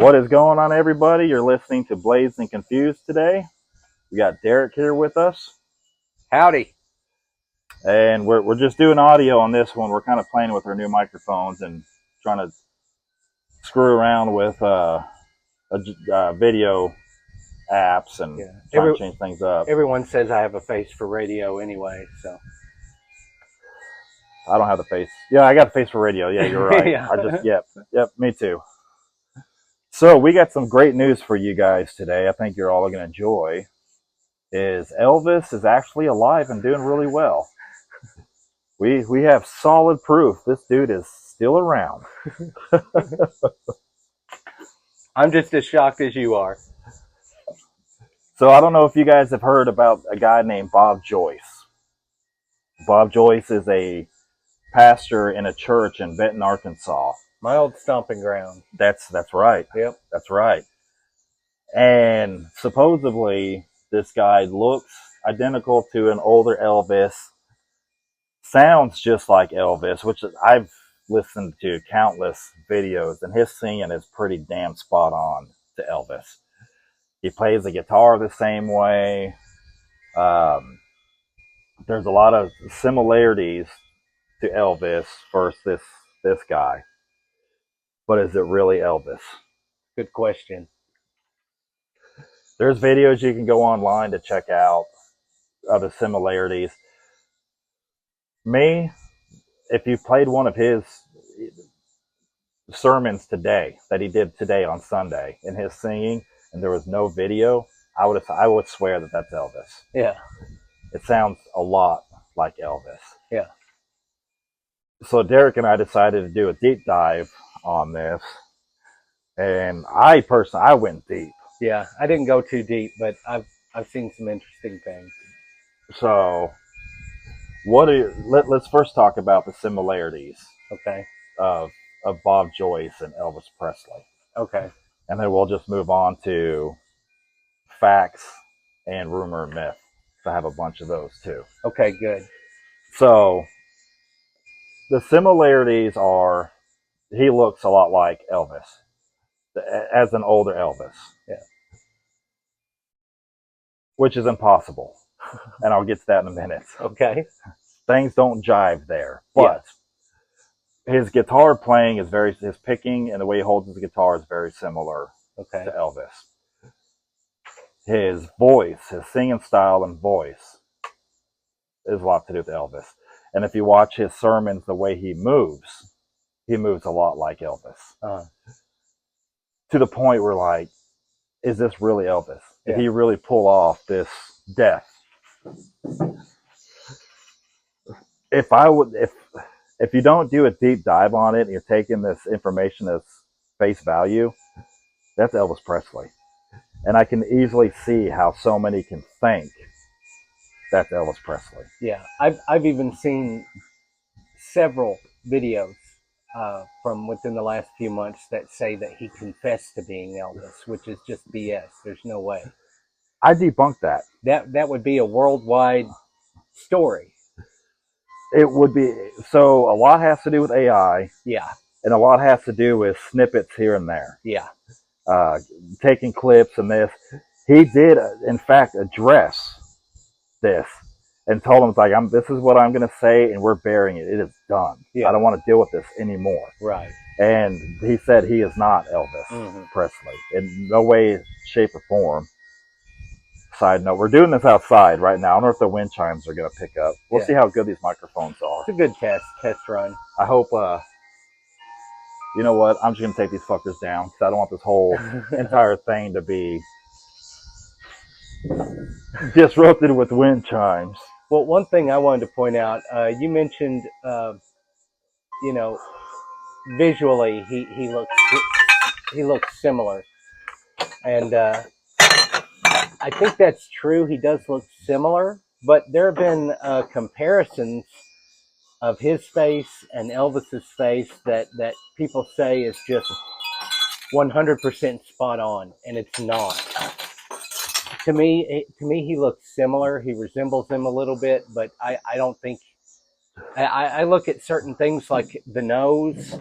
What is going on, everybody? You're listening to Blazed and Confused today. We got Derek here with us. Howdy. And we're just doing audio on this one. We're kind of playing with our new microphones and trying to screw around with video apps and trying to change things up. Everyone says I have a face for radio anyway, so. I don't have the face. Yeah, I got the face for radio. Yeah, you're right. Yeah. Yep, me too. So we got some great news for you guys today. I think you're all going to enjoy. Is Elvis is actually alive and doing really well. We have solid proof this dude is still around. I'm just as shocked as you are. So I don't know if you guys have heard about a guy named Bob Joyce. Bob Joyce is a pastor in a church in Benton, Arkansas. My old stomping ground. That's right. Yep. That's right. And supposedly this guy looks identical to an older Elvis, sounds just like Elvis, which I've listened to countless videos, and his singing is pretty damn spot on to Elvis. He plays the guitar the same way. There's a lot of similarities to Elvis versus this guy. But is it really Elvis? Good question. There's videos you can go online to check out of the similarities. If you played one of his sermons today, that he did today on Sunday, in his singing, and there was no video, I would swear that that's Elvis. Yeah. It sounds a lot like Elvis. Yeah. So Derek and I decided to do a deep dive on this, and I went deep. Yeah, I didn't go too deep, but I've seen some interesting things. So, let's first talk about the similarities. Okay. Of Bob Joyce and Elvis Presley. Okay. And then we'll just move on to facts and rumor and myth. I have a bunch of those too. Okay, good. So, the similarities are, he looks a lot like Elvis, as an older Elvis. Yeah. Which is impossible. And I'll get to that in a minute. Okay. Things don't jive there. But his guitar playing is his picking and the way he holds his guitar is very similar to Elvis. His voice, his singing style and voice is a lot to do with Elvis. And if you watch his sermons, the way he moves a lot like Elvis. To the point where, like, is this really Elvis? Did he really pull off this death? If you don't do a deep dive on it and you're taking this information as face value, that's Elvis Presley. And I can easily see how so many can think that's Elvis Presley. Yeah, I've even seen several videos from within the last few months that say that he confessed to being Elvis, which is just BS. There's no way. I debunk that. That would be a worldwide story. It would be. So a lot has to do with AI. Yeah. And a lot has to do with snippets here and there. Yeah. Taking clips and this. He did, in fact, address this and told him, like, this is what I'm going to say, and we're burying it. It is done. Yeah. I don't want to deal with this anymore. Right. And he said he is not Elvis Presley in no way, shape, or form. Side note, we're doing this outside right now. I don't know if the wind chimes are going to pick up. We'll see how good these microphones are. It's a good test run. I hope, you know what, I'm just going to take these fuckers down because I don't want this whole entire thing to be disrupted with wind chimes. Well, one thing I wanted to point out, you mentioned, visually he looks similar, and I think that's true. He does look similar, but there have been comparisons of his face and Elvis's face that people say is just 100% spot on, and it's not. To me, he looks similar. He resembles him a little bit, but I don't think. I look at certain things like the nose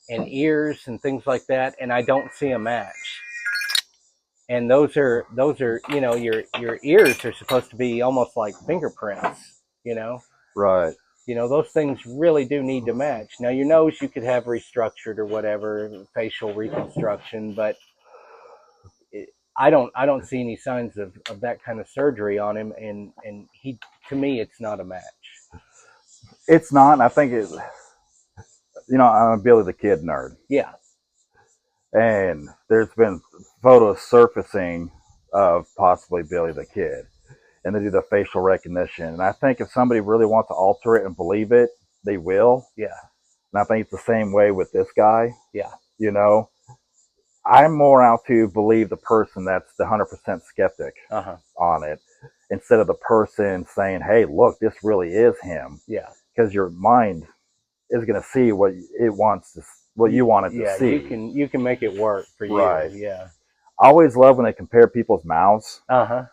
and ears and things like that, and I don't see a match. And those are your ears are supposed to be almost like fingerprints. Right. Those things really do need to match. Now your nose you could have restructured or whatever, facial reconstruction, but I don't see any signs of that kind of surgery on him, and he, to me, it's not a match. It's not. I think I'm a Billy the Kid nerd. Yeah. And there's been photos surfacing of possibly Billy the Kid. And they do the facial recognition. And I think if somebody really wants to alter it and believe it, they will. Yeah. And I think it's the same way with this guy. Yeah. I'm more out to believe the person that's the 100% skeptic on it, instead of the person saying, hey, look, this really is him. Yeah. Because your mind is going to see what it wants to, what you want it to see. You can make it work for you. Right. Yeah. I always love when they compare people's mouths. Uh-huh.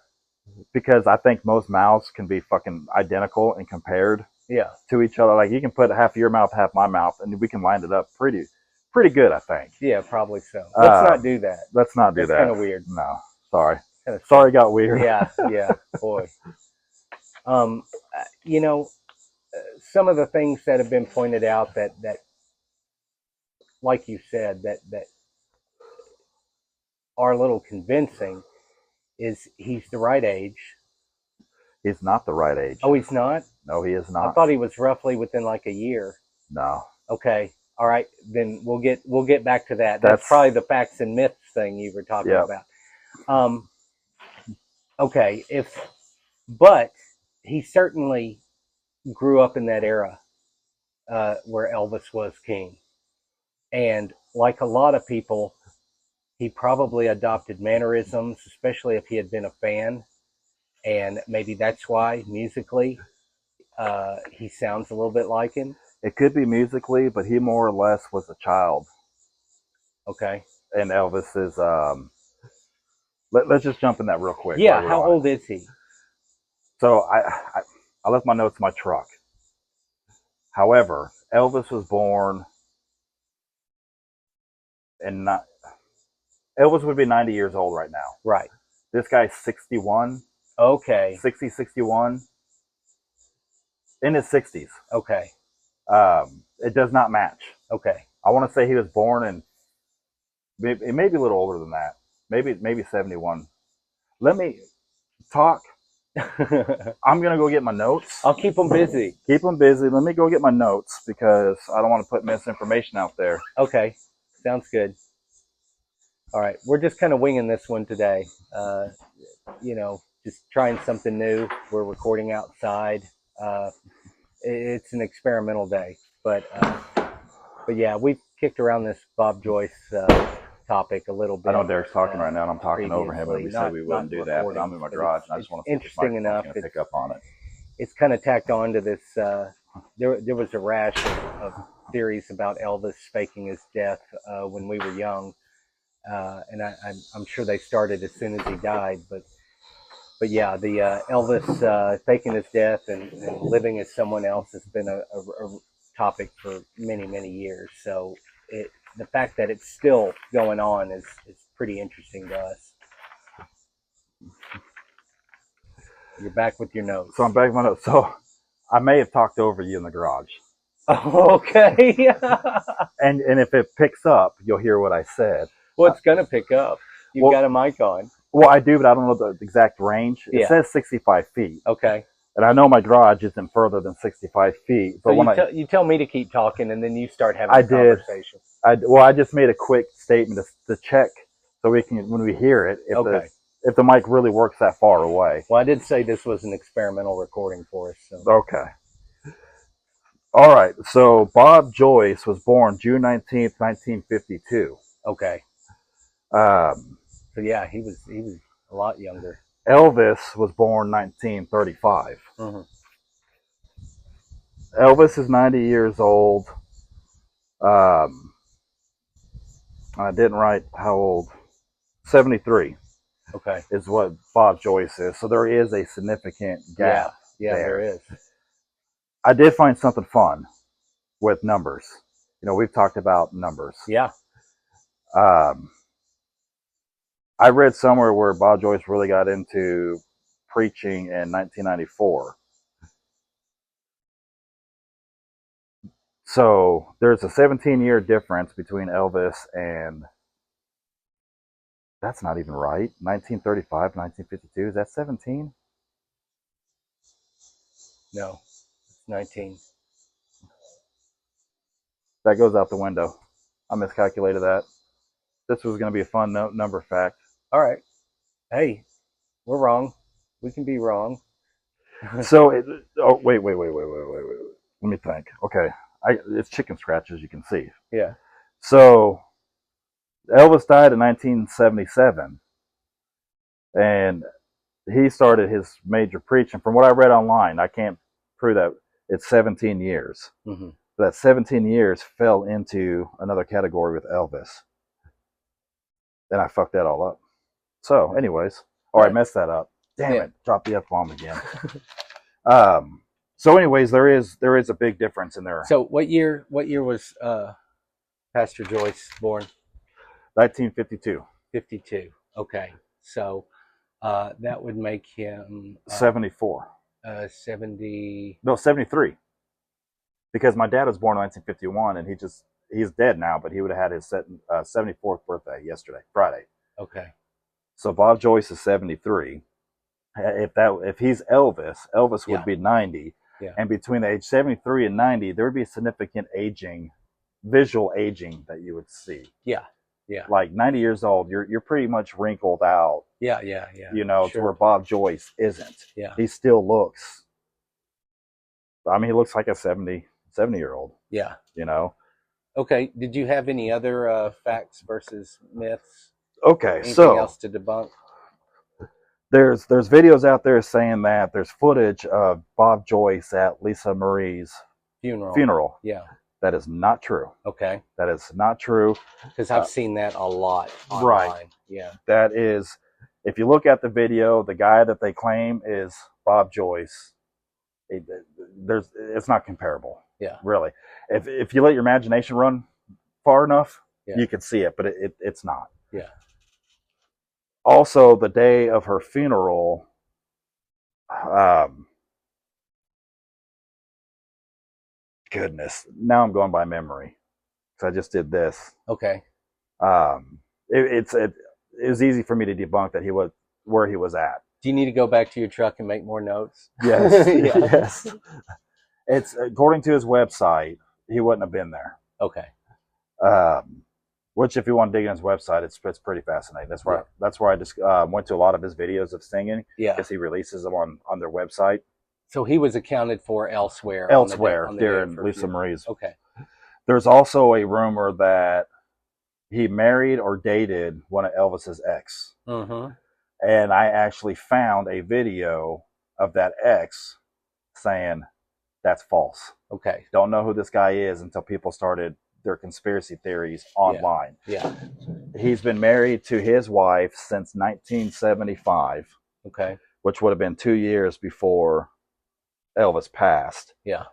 Because I think most mouths can be fucking identical and compared to each other. Like you can put half of your mouth, half my mouth, and we can line it up pretty good, I think. Yeah, probably so. Let's not do that. Let's not do that. That's kind of weird. No, sorry. Sorry, it got weird. Yeah, boy. Some of the things that have been pointed out that like you said, that are a little convincing is he's the right age. He's not the right age. Oh, he's not? No, he is not. I thought he was roughly within like a year. No. Okay. All right. Then we'll get back to that. That's probably the facts and myths thing you were talking about. Okay. But he certainly grew up in that era where Elvis was king. And like a lot of people, he probably adopted mannerisms, especially if he had been a fan. And maybe that's why musically he sounds a little bit like him. It could be musically, but he more or less was a child. Okay. And Elvis is, let's just jump in that real quick. Yeah, how old is he? So I left my notes in my truck. However, Elvis was born in Elvis would be 90 years old right now. Right. This guy's 61. Okay. 60, 61. In his 60s. Okay. It does not match. Okay. I want to say he was born in, it may be a little older than that. Maybe 71. Let me talk. I'm going to go get my notes. I'll keep them busy. Keep them busy. Let me go get my notes because I don't want to put misinformation out there. Okay. Sounds good. All right. We're just kind of winging this one today. Just trying something new. We're recording outside. It's an experimental day. But yeah, we've kicked around this Bob Joyce topic a little bit. I know Derek's talking right now, and I'm talking over him, and we said we wouldn't do that, but I'm in my garage, and I just want to see interesting enough. Pick up on it. It's kind of tacked on to this. There was a rash of theories about Elvis faking his death when we were young, and I'm sure they started as soon as he died. But yeah, the Elvis faking his death and living as someone else has been a topic for many years. So the fact that it's still going on is pretty interesting to us. You're back with your notes. So I'm back with my notes. So I may have talked over you in the garage. Okay. and if it picks up, you'll hear what I said. Well, it's going to pick up. You've got a mic on. Well, I do, but I don't know the exact range. It says 65 feet. Okay. And I know my garage isn't further than 65 feet. But so you tell me to keep talking, and then you start having a conversation. I just made a quick statement to check so we can, when we hear it, if the mic really works that far away. Well, I did say this was an experimental recording for us. So. Okay. All right. So Bob Joyce was born June 19th, 1952. Okay. So yeah, he was a lot younger. Elvis was born 1935. Mm-hmm. Elvis is 90 years old. I didn't write how old. 73. Okay. Is what Bob Joyce is. So there is a significant gap. Yeah, there is. I did find something fun with numbers. We've talked about numbers. Yeah. I read somewhere where Bob Joyce really got into preaching in 1994. So there's a 17-year difference between Elvis and, that's not even right, 1935, 1952. Is that 17? No, it's 19. That goes out the window. I miscalculated that. This was going to be a fun number fact. All right. Hey, we're wrong. We can be wrong. So, wait. Let me think. Okay. It's chicken scratch, as you can see. Yeah. So, Elvis died in 1977. And he started his major preaching. From what I read online, I can't prove that, it's 17 years. Mm-hmm. That 17 years fell into another category with Elvis. And I fucked that all up. So, anyways, I messed that up. Damn it! Dropped the F-bomb again. So, anyways, there is a big difference in there. So, what year was Pastor Joyce born? 1952. 52. Okay, so that would make him 74. 70. No, 73. Because my dad was born in 1951, and he's dead now, but he would have had his 74th birthday yesterday, Friday. Okay. So Bob Joyce is 73. If he's Elvis would be 90. Yeah. And between the age 73 and 90, there would be a significant visual aging that you would see. Yeah. Yeah. Like 90 years old, you're pretty much wrinkled out. Yeah. You know, sure. To where Bob Joyce isn't. Yeah. He still looks, I mean, he looks like a 70-year-old. Yeah. You know? Okay. Did you have any other facts versus myths? Okay. Anything else to debunk? There's videos out there saying that there's footage of Bob Joyce at Lisa Marie's funeral. Yeah. That is not true. Okay. That is not true. Because I've seen that a lot online. Right. Yeah. That is, if you look at the video, the guy that they claim is Bob Joyce. It's not comparable. Yeah. Really. If you let your imagination run far enough, yeah. you can see it, but it's not. Yeah. Also, the day of her funeral, goodness, now I'm going by memory because I just did this. Okay. It was easy for me to debunk that he was where he was at. Do you need to go back to your truck and make more notes? Yes. Yes. It's according to his website, he wouldn't have been there. Okay. Which, if you want to dig in his website, it's pretty fascinating. That's where I just went to a lot of his videos of singing. Yeah. Because he releases them on their website. So he was accounted for elsewhere. There in Lisa Marie's. Okay. There's also a rumor that he married or dated one of Elvis's ex. Mm-hmm. And I actually found a video of that ex saying that's false. Okay. Don't know who this guy is until people started their conspiracy theories online. Yeah. He's been married to his wife since 1975. Okay. Which would have been 2 years before Elvis passed. Yeah.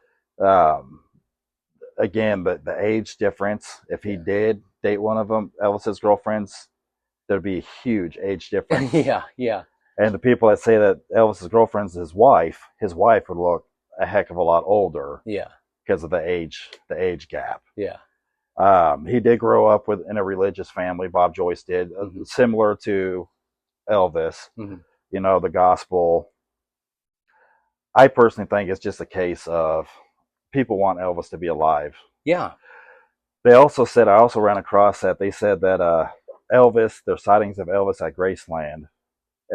Again, the age difference, if he did date one of them, Elvis's girlfriends, there'd be a huge age difference. Yeah. And the people that say that Elvis's girlfriend's his wife would look a heck of a lot older. Yeah. Because of the age gap. Yeah. He did grow up in a religious family. Bob Joyce did, similar to Elvis. Mm-hmm. You know, the gospel. I personally think it's just a case of people want Elvis to be alive. Yeah. They also said, I also ran across that they said that Elvis, their sightings of Elvis at Graceland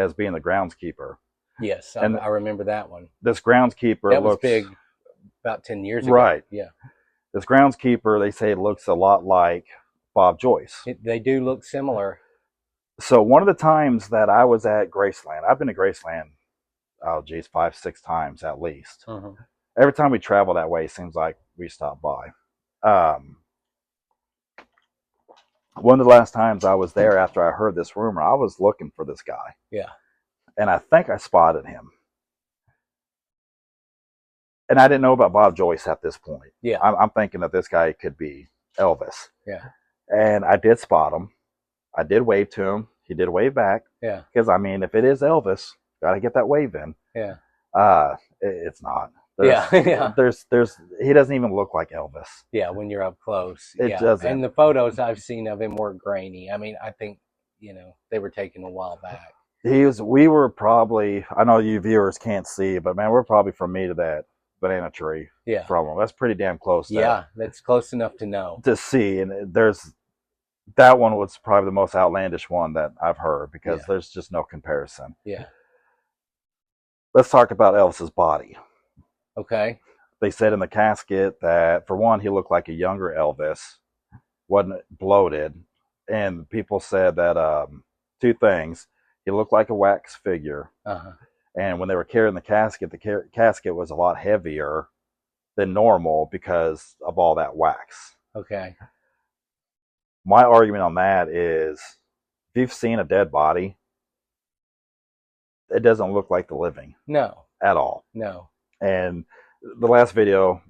as being the groundskeeper. Yes, I remember that one. This groundskeeper that was big about 10 years ago. Right. Yeah. This groundskeeper, they say, looks a lot like Bob Joyce. They do look similar. So one of the times that I was at Graceland, I've been to Graceland, 5-6 times at least. Mm-hmm. Every time we travel that way, it seems like we stop by. One of the last times I was there after I heard this rumor, I was looking for this guy. Yeah. And I think I spotted him. And I didn't know about Bob Joyce at this point. Yeah. I'm thinking that this guy could be Elvis. Yeah. And I did spot him. I did wave to him. He did wave back. Yeah. Because, I mean, if it is Elvis, got to get that wave in. Yeah. It's not. Yeah. He doesn't even look like Elvis. Yeah, when you're up close. It doesn't. And the photos I've seen of him were grainy. I mean, I think, they were taken a while back. We were probably, I know you viewers can't see, but man, we're probably from me to that banana tree. Yeah. From him. That's pretty damn close. Yeah, that's close enough to know. To see. And that one was probably the most outlandish one that I've heard because there's just no comparison. Yeah. Let's talk about Elvis's body. Okay. They said in the casket that, for one, he looked like a younger Elvis, wasn't bloated. And people said that two things. He looked like a wax figure. Uh-huh. And when they were carrying the casket was a lot heavier than normal because of all that wax. Okay. My argument on that is, if you've seen a dead body, it doesn't look like the living. No. At all. No. And the last video,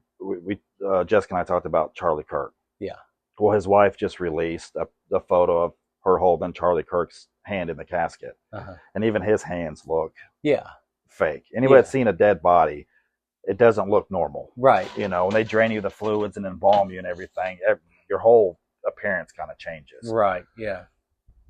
Jessica and I talked about Charlie Kirk. Yeah. Well, his wife just released a photo of her holding Charlie Kirk's hand in the casket. Uh-huh. And even his hands look fake. Anybody that's seen a dead body, it doesn't look normal. Right. When they drain you of the fluids and embalm you and everything, your whole appearance kind of changes. Right, yeah.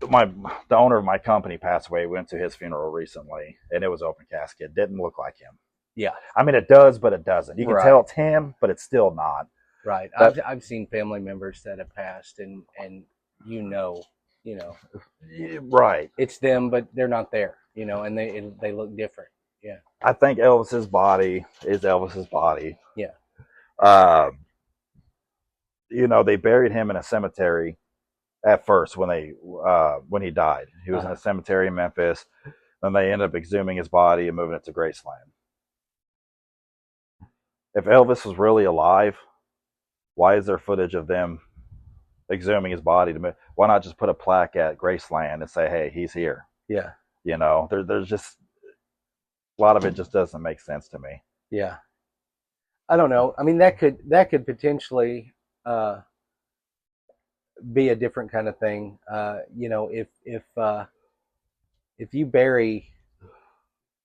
The owner of my company passed away. We went to his funeral recently, and it was open casket. Didn't look like him. Yeah. I mean, it does, but it doesn't. You can tell it's him, but it's still not. Right. I've seen family members that have passed, and right. It's them, but they're not there. And they look different. Yeah. I think Elvis's body is Elvis's body. Yeah. They buried him in a cemetery at first when he died. He was in a cemetery in Memphis. Then they ended up exhuming his body and moving it to Graceland. If Elvis was really alive, why is there footage of them exhuming his body? Why not just put a plaque at Graceland and say, hey, he's here? Yeah. There's just a lot of it just doesn't make sense to me. Yeah. I don't know. I mean, that could potentially be a different kind of thing. If you bury,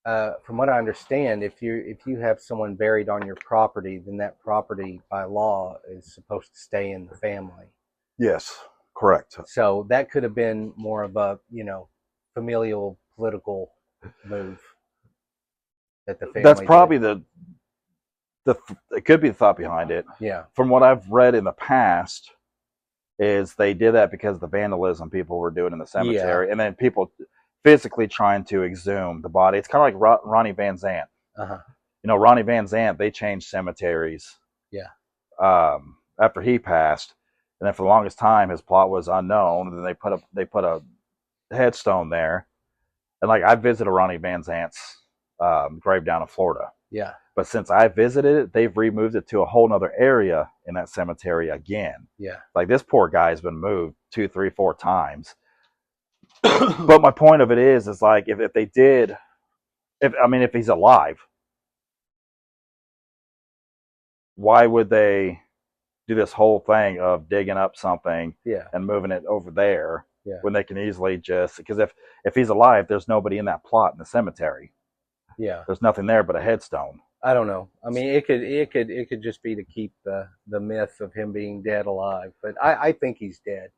from what I understand, if you have someone buried on your property, then that property by law is supposed to stay in the family. Yes, correct. So that could have been more of a familial political move that the family. That's probably it could be the thought behind it. Yeah. From what I've read in the past, is they did that because of the vandalism people were doing in the cemetery, and then people physically trying to exhume the body. It's kind of like Ronnie Van Zant. Uh-huh. Ronnie Van Zant, they changed cemeteries. Yeah. After he passed, and then for the longest time, his plot was unknown. And then they put a headstone there, and like I visited Ronnie Van Zant's grave down in Florida. Yeah. But since I visited it, they've removed it to a whole nother area in that cemetery again. Yeah. Like this poor guy's been moved 2, 3, 4 times. But my point of it is like if they did, if he's alive, why would they do this whole thing of digging up something and moving it over there when they can easily because if he's alive, there's nobody in that plot in the cemetery. Yeah. There's nothing there but a headstone. I don't know. I mean, it could just be to keep the myth of him being dead alive, but I think he's dead,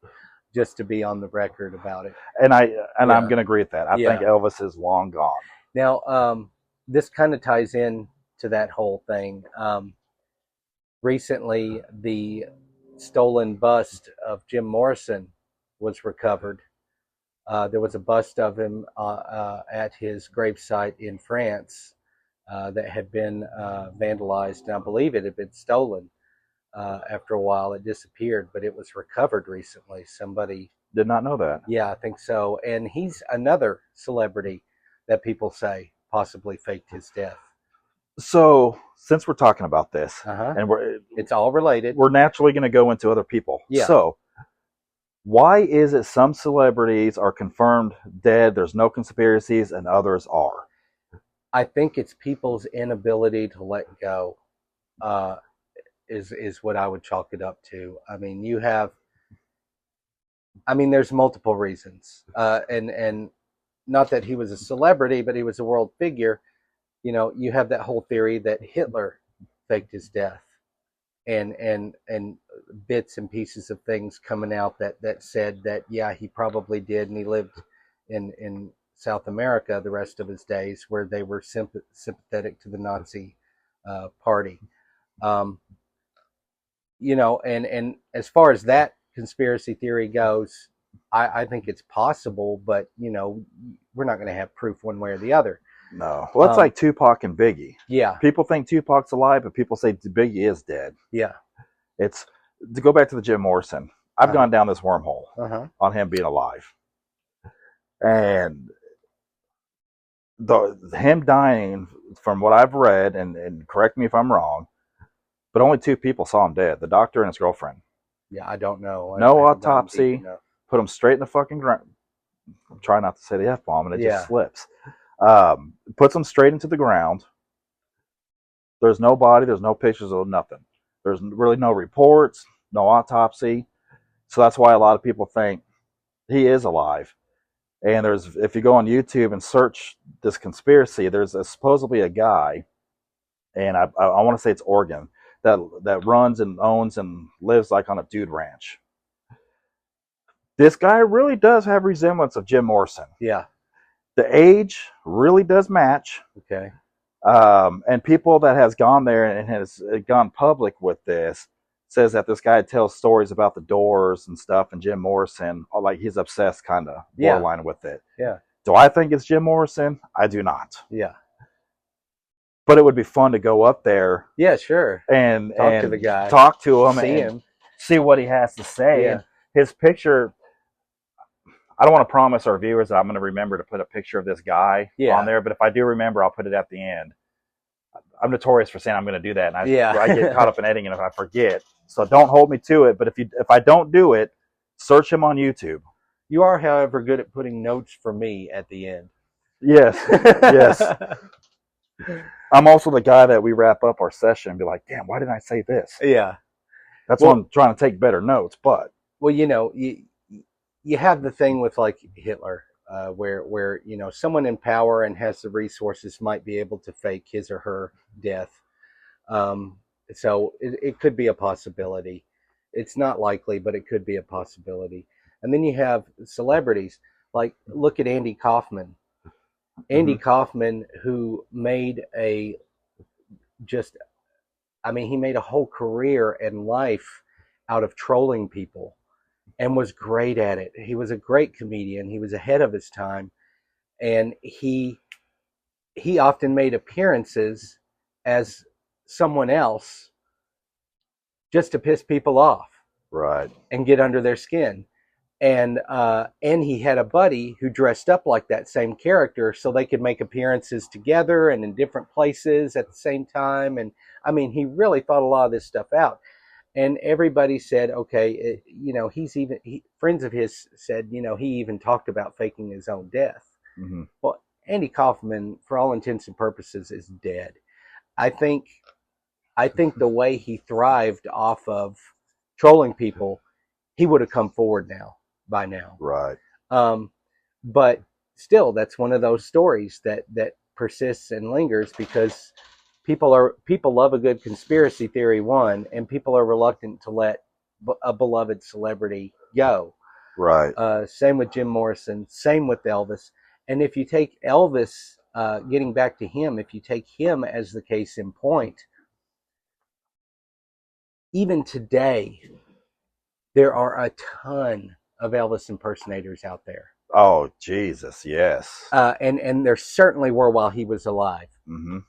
just to be on the record about it. And I'm going to agree with that. I think Elvis is long gone. Now, this kind of ties in to that whole thing. Recently, the stolen bust of Jim Morrison was recovered. There was a bust of him at his gravesite in France that had been vandalized, and I believe it had been stolen. After a while, it disappeared, but it was recovered recently. Somebody did not know that. Yeah, I think so. And he's another celebrity that people say possibly faked his death. So, since we're talking about this, and it's all related, we're naturally going to go into other people. Yeah. So, why is it some celebrities are confirmed dead, there's no conspiracies, and others are? I think it's people's inability to let go is what I would chalk it up to. I mean, you have I mean, there's multiple reasons, and not that he was a celebrity, but he was a world figure. You know, you have that whole theory that Hitler faked his death, and bits and pieces of things coming out that said that yeah, he probably did, and he lived in South America the rest of his days, where they were sympathetic to the Nazi party. Um, you know, and as far as that conspiracy theory goes, I think it's possible, but you know, we're not going to have proof one way or the other. No. Well, it's like Tupac and Biggie. Yeah, People think Tupac's alive, but people say Biggie is dead. yeah. It's to go back to the Jim Morrison. I've gone down this wormhole on him being alive, and him dying, from what I've read, and correct me if I'm wrong, but only 2 people saw him dead: the doctor and his girlfriend. Yeah, I don't know. No autopsy. Put him straight in the fucking ground. I'm trying not to say the F-bomb, and it just slips. Puts him straight into the ground. There's no body. There's no pictures of nothing. There's really no reports, no autopsy. So that's why a lot of people think he is alive. And if you go on YouTube and search this conspiracy, there's supposedly a guy, and I want to say it's Oregon, that runs and owns and lives like on a dude ranch. This guy really does have resemblance of Jim Morrison. Yeah. The age really does match. Okay. And people that has gone there and has gone public with this says that this guy tells stories about the Doors and stuff, and Jim Morrison, like he's obsessed kind of borderline with it. Yeah. Do I think it's Jim Morrison? I do not. Yeah. But it would be fun to go up there. Yeah, sure. And talk to the guy. Talk to him. See him. See what he has to say. Yeah. His picture, I don't want to promise our viewers that I'm going to remember to put a picture of this guy on there, but if I do remember, I'll put it at the end. I'm notorious for saying I'm going to do that, and I get caught up in editing, and if I forget. So don't hold me to it, but if I don't do it, search him on YouTube. You are, however, good at putting notes for me at the end. Yes, yes. I'm also the guy that we wrap up our session and be like, damn, why didn't I say this? Yeah. That's why I'm trying to take better notes, but. Well, you know, you have the thing with like Hitler, where you know, someone in power and has the resources might be able to fake his or her death. So it could be a possibility. It's not likely, but it could be a possibility. And then you have celebrities, like look at Andy Kaufman. Andy Kaufman, who made he made a whole career and life out of trolling people, and was great at it. He was a great comedian. He was ahead of his time, and he often made appearances as someone else just to piss people off, right, and get under their skin. And he had a buddy who dressed up like that same character, so they could make appearances together and in different places at the same time. And I mean, he really thought a lot of this stuff out. And everybody said, okay, you know, friends of his said, you know, he even talked about faking his own death. Mm-hmm. Well, Andy Kaufman, for all intents and purposes, is dead. I think the way he thrived off of trolling people, he would have come forward by now. Right. But still, that's one of those stories that persists and lingers, because people love a good conspiracy theory, one, and people are reluctant to let a beloved celebrity go. Right. Same with Jim Morrison. Same with Elvis. And if you take Elvis, getting back to him, if you take him as the case in point, even today, there are a ton of Elvis impersonators out there. Oh, Jesus, yes. And there certainly were while he was alive. Mm-hmm.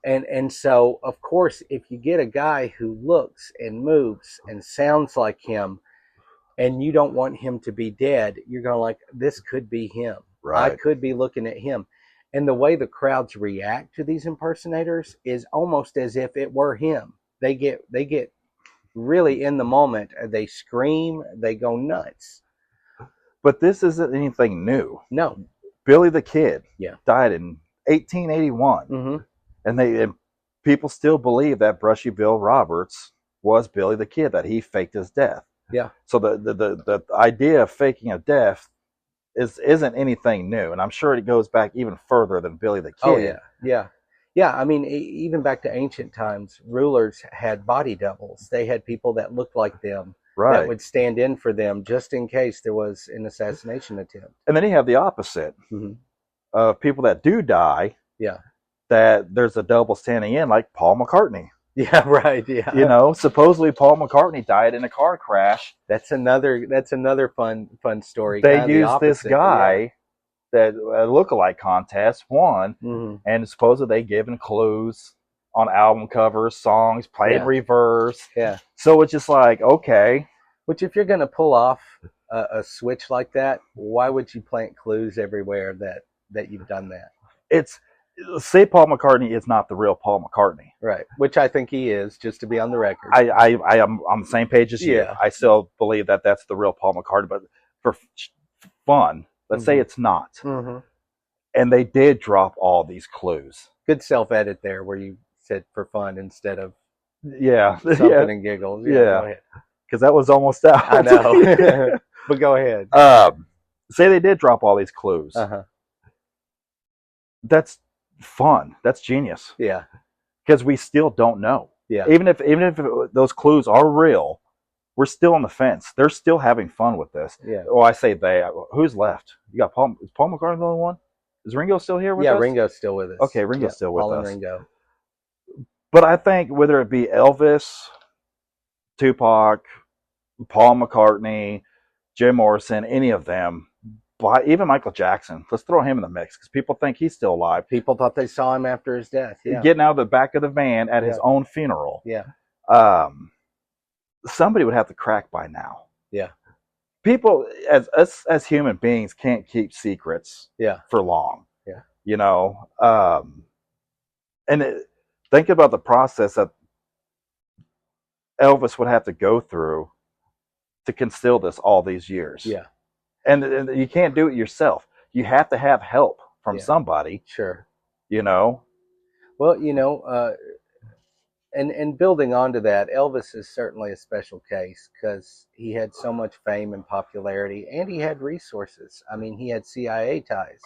And so, of course, if you get a guy who looks and moves and sounds like him, and you don't want him to be dead, you're going like, this could be him. Right. I could be looking at him. And the way the crowds react to these impersonators is almost as if it were him. They get really in the moment. They scream, they go nuts. But this isn't anything new. No. Billy the Kid died in 1881. Mm-hmm. And people still believe that Brushy Bill Roberts was Billy the Kid, that he faked his death. Yeah. So the idea of faking a death isn't anything new, and I'm sure it goes back even further than Billy the Kid. Oh yeah, yeah, yeah. I mean, even back to ancient times, rulers had body doubles. They had people that looked like them Right. that would stand in for them just in case there was an assassination attempt. And then you have the opposite of people that do die. Yeah. That there's a double standing in, like Paul McCartney. Yeah, right. Yeah. You know, supposedly Paul McCartney died in a car crash. That's another fun story. They Kinda used this guy that a lookalike contest won, and supposedly they given clues on album covers, songs, played reverse. Yeah. So it's just like, okay. Which if you're going to pull off a switch like that, why would you plant clues everywhere that you've done that? It's say Paul McCartney is not the real Paul McCartney, right? Which I think he is, just to be on the record. I am on the same page as you. I still believe that that's the real Paul McCartney, but for fun, let's say it's not. And they did drop all these clues. Good self-edit there, where you said for fun instead of something and giggles. Because that was almost out. I know, but go ahead. Say they did drop all these clues. That's fun. That's genius. Yeah. Because we still don't know. Yeah. Even if those clues are real, we're still on the fence. They're still having fun with this. Yeah. Oh, I say they. Who's left? You got Paul. Is Paul McCartney the only one? Is Ringo still here with us? Yeah, Ringo's still with us. Okay, Ringo's still with Paul us. And Ringo. But I think whether it be Elvis, Tupac, Paul McCartney, Jim Morrison, any of them, even Michael Jackson, let's throw him in the mix because people think he's still alive. People thought they saw him after his death. Yeah. Getting out of the back of the van at his own funeral. Yeah. Somebody would have to crack by now. Yeah. People, as human beings, can't keep secrets. For long. Yeah. You know, think about the process that Elvis would have to go through to conceal this all these years. Yeah. And you can't do it yourself. You have to have help from somebody. Sure. You know? Well, you know, and building onto that, Elvis is certainly a special case because he had so much fame and popularity, and he had resources. I mean, he had CIA ties.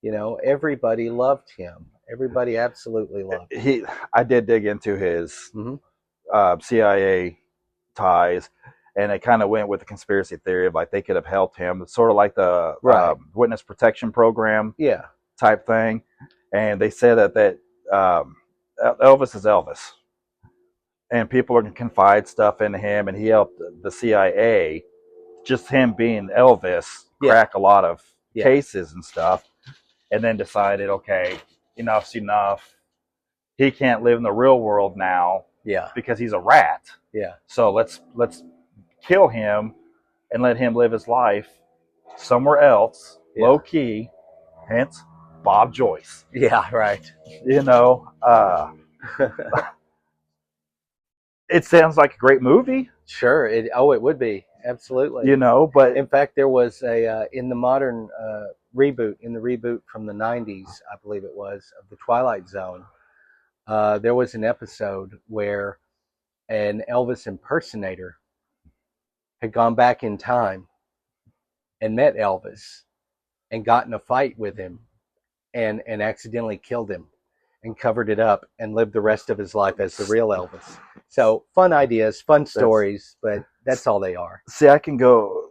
You know, everybody loved him. Everybody absolutely loved him. I did dig into his CIA ties. And it kind of went with the conspiracy theory of like they could have helped him. It's sort of like the witness protection program type thing. And they said that Elvis is Elvis. And people are going to confide stuff into him. And he helped the CIA, just him being Elvis, crack a lot of cases and stuff. And then decided, okay, enough's enough. He can't live in the real world now because he's a rat. Yeah. So let's kill him and let him live his life somewhere else, low key, hence Bob Joyce. Yeah, right. You know, it sounds like a great movie. Sure. It would be. Absolutely. You know, but in fact, there was in the modern reboot from the 90s, I believe it was, of The Twilight Zone, there was an episode where an Elvis impersonator had gone back in time and met Elvis and got in a fight with him and accidentally killed him and covered it up and lived the rest of his life as the real Elvis. So fun ideas, fun stories, but that's all they are. See, if I can go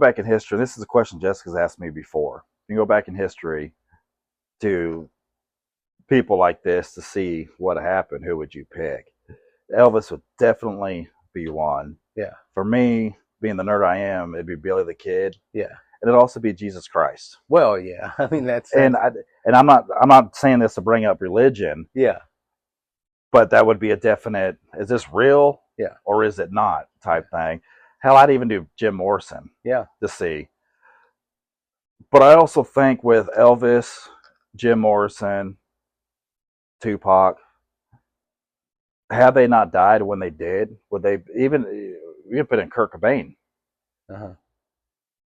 back in history, this is a question Jessica's asked me before. You can go back in history to people like this to see what happened. Who would you pick? Elvis would definitely be one. Yeah. For me, being the nerd I am, it'd be Billy the Kid. Yeah. And it'd also be Jesus Christ. Well, yeah. I mean, and I'm not saying this to bring up religion. Yeah. But that would be a definite, is this real? Yeah. Or is it not type thing. Hell, I'd even do Jim Morrison. Yeah. To see. But I also think with Elvis, Jim Morrison, Tupac, had they not died when they did, would they even put in Kurt Cobain?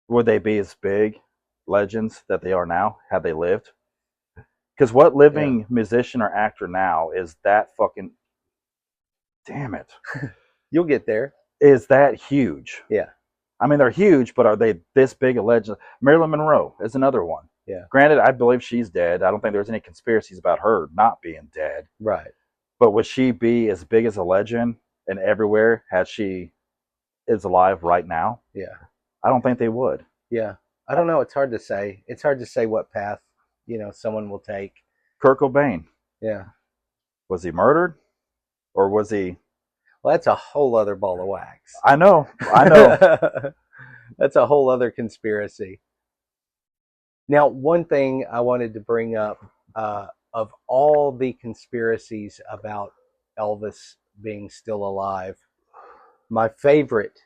Would they be as big legends that they are now had they lived? Because what living musician or actor now is that fucking... Damn it. You'll get there. is that huge. Yeah. I mean, they're huge, but are they this big a legend? Marilyn Monroe is another one. Yeah. Granted, I believe she's dead. I don't think there's any conspiracies about her not being dead. Right. But would she be as big as a legend and everywhere as she is alive right now? Yeah. I don't think they would. Yeah. I don't know. It's hard to say. It's hard to say what path, someone will take. Kurt Cobain. Yeah. Was he murdered? Or was he... Well, that's a whole other ball of wax. I know. That's a whole other conspiracy. Now, one thing I wanted to bring up, of all the conspiracies about Elvis being still alive, my favorite,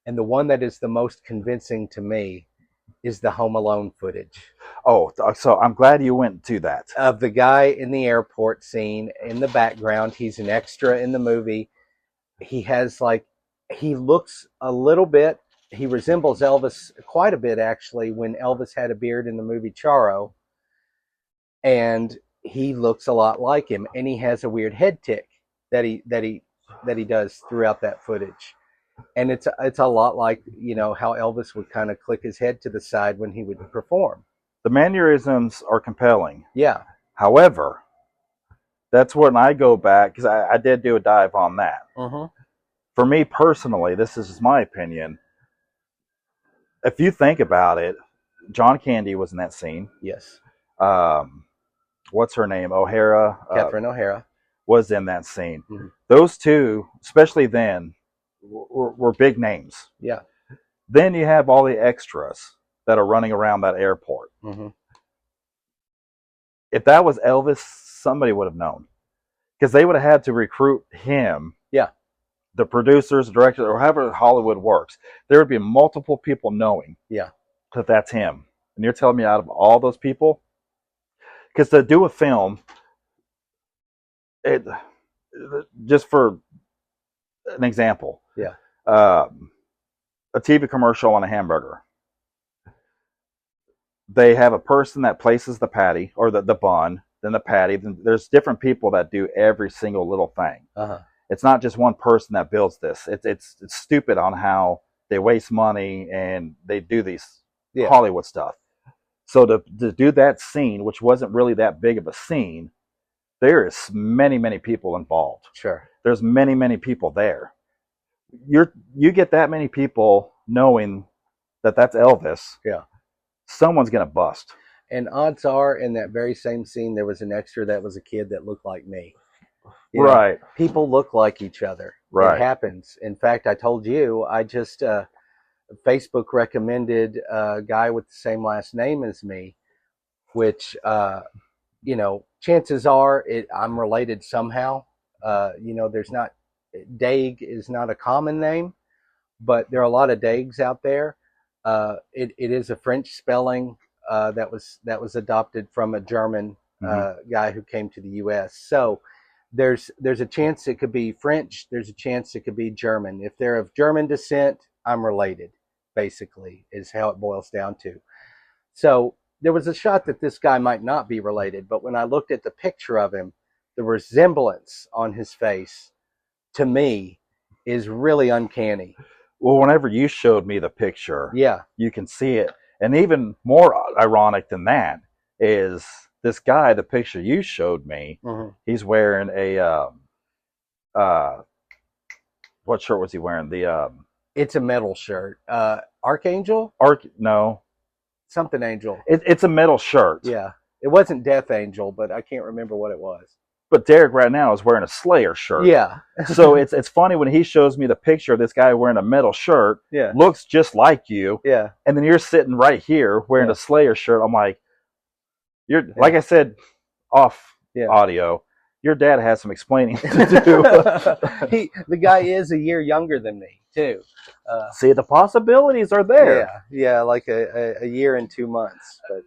and the one that is the most convincing to me, is the Home Alone footage. Oh, so I'm glad you went to that. Of the guy in the airport scene in the background. He's an extra in the movie. He looks a little bit, he resembles Elvis quite a bit, actually, when Elvis had a beard in the movie Charo. And he looks a lot like him. And he has a weird head tick that he does throughout that footage. And it's a lot like, how Elvis would kind of click his head to the side when he would perform. The mannerisms are compelling. Yeah. However, that's when I go back, because I did do a dive on that. Mm-hmm. For me personally, this is just my opinion. If you think about it, John Candy was in that scene. Yes. What's her name? O'Hara. Catherine O'Hara was in that scene. Mm-hmm. Those two, especially then, were big names. Yeah. Then you have all the extras that are running around that airport. Mm-hmm. If that was Elvis, somebody would have known, because they would have had to recruit him. Yeah. The producers, the directors, or however Hollywood works, there would be multiple people knowing. Yeah. That that's him. And you're telling me out of all those people, because to do a film, just for an example, yeah, a TV commercial on a hamburger. They have a person that places the patty or the bun, then the patty. Then there's different people that do every single little thing. Uh-huh. It's not just one person that builds this. It's stupid on how they waste money and they do these Hollywood stuff. So to do that scene, which wasn't really that big of a scene, there is many people involved. Sure. There's many people there. You get that many people knowing that that's Elvis. Yeah. Someone's gonna bust. And odds are, in that very same scene, there was an extra that was a kid that looked like me. Right. People look like each other. Right. It happens. In fact, I told you, I just Facebook recommended a guy with the same last name as me, which chances are I'm related somehow. There's not, Daig is not a common name, but there are a lot of Daigs out there. It is a French spelling that was adopted from a German guy who came to the U.S. So there's a chance it could be French. There's a chance it could be German. If they're of German descent, I'm related, basically, is how it boils down to. So there was a shot that this guy might not be related, but when I looked at the picture of him, the resemblance on his face, to me, is really uncanny. Well, whenever you showed me the picture, yeah, you can see it. And even more ironic than that is this guy, the picture you showed me, he's wearing a, what shirt was he wearing? It's a metal shirt. Archangel? No. Something Angel. It's a metal shirt. Yeah. It wasn't Death Angel, but I can't remember what it was. But Derek right now is wearing a Slayer shirt. Yeah. So it's funny when he shows me the picture of this guy wearing a metal shirt. Yeah. Looks just like you. Yeah. And then you're sitting right here wearing a Slayer shirt. I'm like, like I said off audio, your dad has some explaining to do. The guy is a year younger than me too. See, the possibilities are there. Yeah, like a year and 2 months. But